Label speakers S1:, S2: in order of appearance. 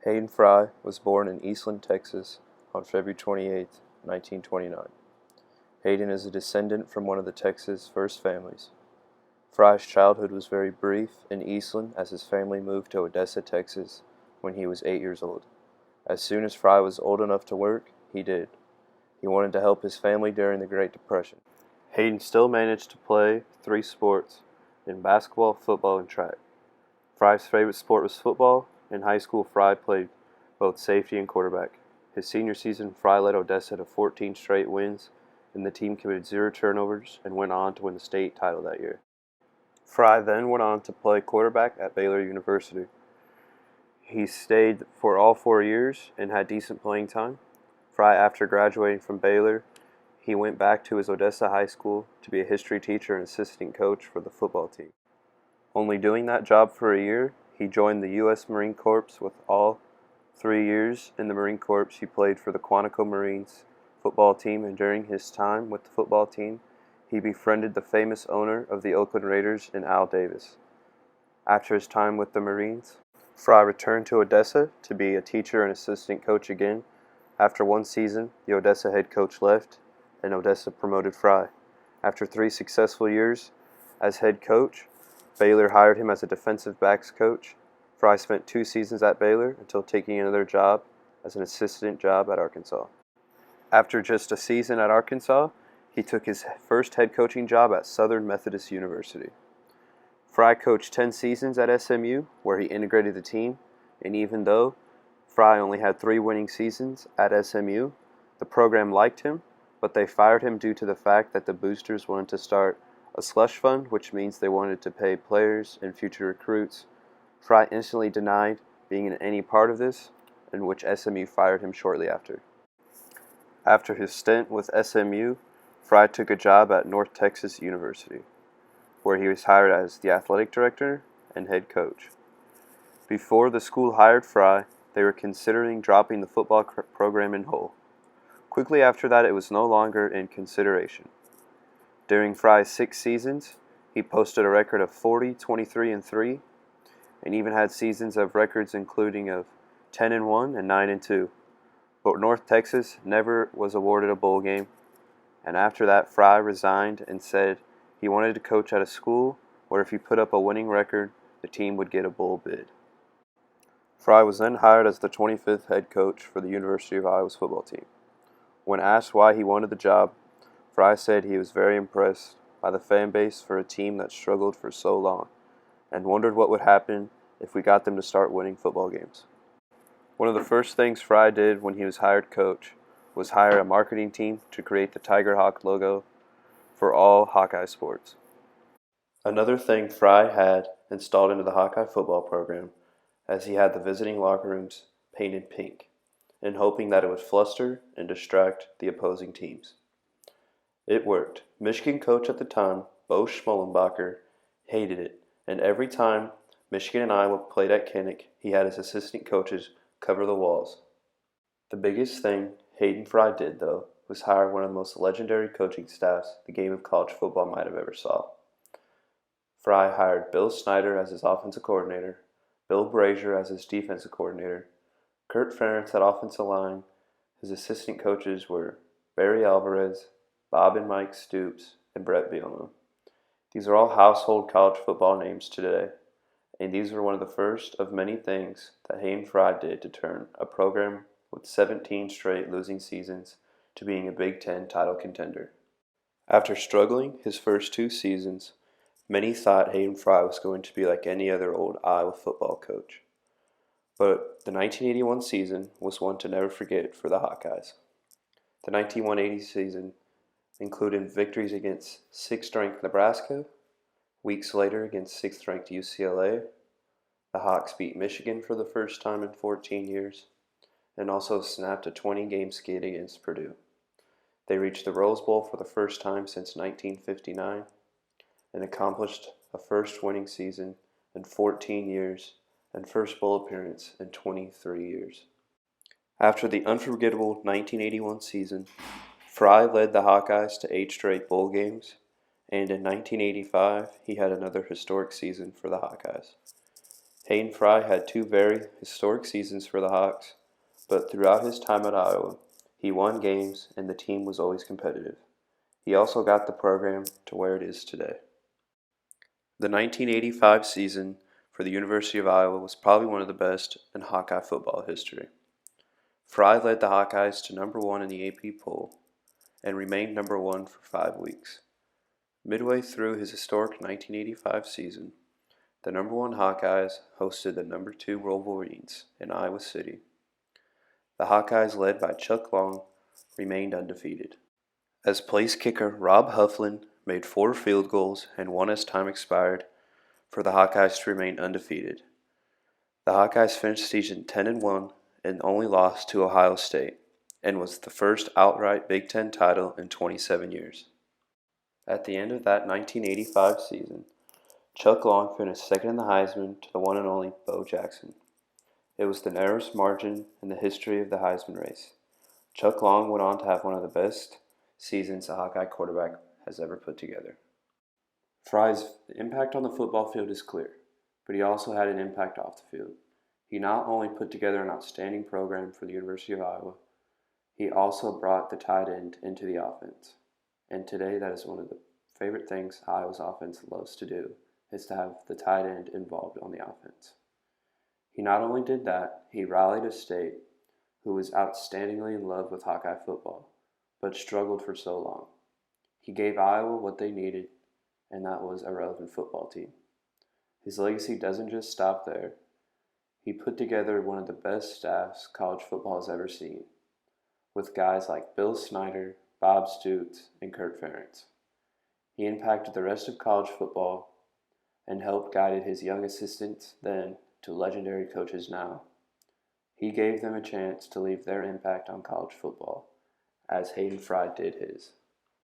S1: Hayden Fry was born in Eastland, Texas on February 28, 1929. Hayden is a descendant from one of the Texas' first families. Fry's childhood was very brief in Eastland as his family moved to Odessa, Texas when he was 8 years old. As soon as Fry was old enough to work, he did. He wanted to help his family during the Great Depression. Hayden still managed to play three sports in basketball, football, and track. Fry's favorite sport was football. In high school, Fry played both safety and quarterback. His senior season, Fry led Odessa to 14 straight wins, and the team committed 0 turnovers and went on to win the state title that year. Fry then went on to play quarterback at Baylor University. He stayed for all 4 years and had decent playing time. Fry, after graduating from Baylor, he went back to his Odessa high school to be a history teacher and assistant coach for the football team. Only doing that job for a year, he joined the U.S. Marine Corps. With all 3 years in the Marine Corps, he played for the Quantico Marines football team, and during his time with the football team, he befriended the famous owner of the Oakland Raiders in Al Davis. After his time with the Marines, Fry returned to Odessa to be a teacher and assistant coach again. After 1 season, the Odessa head coach left, and Odessa promoted Fry. After 3 successful years as head coach, Baylor hired him as a defensive backs coach. Fry spent 2 seasons at Baylor until taking another job as an assistant job at Arkansas. After just a season at Arkansas, he took his first head coaching job at Southern Methodist University. Fry coached 10 seasons at SMU, where he integrated the team, and even though Fry only had 3 winning seasons at SMU, the program liked him, but they fired him due to the fact that the boosters wanted to start a slush fund, which means they wanted to pay players and future recruits. Fry instantly denied being in any part of this, in which SMU fired him shortly after. After his stint with SMU, Fry took a job at North Texas University, where he was hired as the athletic director and head coach. Before the school hired Fry, they were considering dropping the football program in whole. Quickly after that, it was no longer in consideration. During Fry's 6 seasons, he posted a record of 40, 23, and 3, and even had seasons of records including of 10-1 and 9-2. But North Texas never was awarded a bowl game, and after that, Fry resigned and said he wanted to coach at a school where if he put up a winning record, the team would get a bowl bid. Fry was then hired as the 25th head coach for the University of Iowa's football team. When asked why he wanted the job, Fry said he was very impressed by the fan base for a team that struggled for so long and wondered what would happen if we got them to start winning football games. One of the first things Fry did when he was hired coach was hire a marketing team to create the Tiger Hawk logo for all Hawkeye sports. Another thing Fry had installed into the Hawkeye football program, as he had the visiting locker rooms painted pink, and hoping that it would fluster and distract the opposing teams. It worked. Michigan coach at the time, Bo Schmollenbacher, hated it, and every time Michigan and Iowa played at Kinnick, he had his assistant coaches cover the walls. The biggest thing Hayden Fry did, though, was hire one of the most legendary coaching staffs the game of college football might have ever saw. Fry hired Bill Snyder as his offensive coordinator, Bill Brazier as his defensive coordinator, Kurt Ferentz at offensive line. His assistant coaches were Barry Alvarez, Bob and Mike Stoops, and Brett Bielema. These are all household college football names today, and these were one of the first of many things that Hayden Fry did to turn a program with 17 straight losing seasons to being a Big Ten title contender. After struggling his first 2 seasons, many thought Hayden Fry was going to be like any other old Iowa football coach. But the 1981 season was one to never forget for the Hawkeyes. The 1980 season included victories against 6th-ranked Nebraska, weeks later against 6th-ranked UCLA. The Hawks beat Michigan for the first time in 14 years, and also snapped a 20-game skid against Purdue. They reached the Rose Bowl for the first time since 1959, and accomplished a first winning season in 14 years and first bowl appearance in 23 years. After the unforgettable 1981 season, Fry led the Hawkeyes to 8 straight bowl games, and in 1985 he had another historic season for the Hawkeyes. Hayden Fry had two very historic seasons for the Hawks, but throughout his time at Iowa, he won games and the team was always competitive. He also got the program to where it is today. The 1985 season for the University of Iowa was probably one of the best in Hawkeye football history. Fry led the Hawkeyes to number 1 in the AP poll and remained number 1 for 5 weeks. Midway through his historic 1985 season, the number 1 Hawkeyes hosted the number 2 Wolverines in Iowa City. The Hawkeyes, led by Chuck Long, remained undefeated. As place kicker, Rob Hufflin made 4 field goals and 1 as time expired for the Hawkeyes to remain undefeated. The Hawkeyes finished the season 10-1 and only lost to Ohio State, and was the first outright Big Ten title in 27 years. At the end of that 1985 season, Chuck Long finished second in the Heisman to the one and only Bo Jackson. It was the narrowest margin in the history of the Heisman race. Chuck Long went on to have one of the best seasons a Hawkeye quarterback has ever put together. Fry's impact on the football field is clear, but he also had an impact off the field. He not only put together an outstanding program for the University of Iowa, he also brought the tight end into the offense. And today that is one of the favorite things Iowa's offense loves to do, is to have the tight end involved on the offense. He not only did that, he rallied a state who was outstandingly in love with Hawkeye football, but struggled for so long. He gave Iowa what they needed, and that was a relevant football team. His legacy doesn't just stop there. He put together one of the best staffs college football has ever seen, with guys like Bill Snyder, Bob Stoops, and Kirk Ferentz. He impacted the rest of college football and helped guide his young assistants then to legendary coaches now. He gave them a chance to leave their impact on college football, as Hayden Fry did his.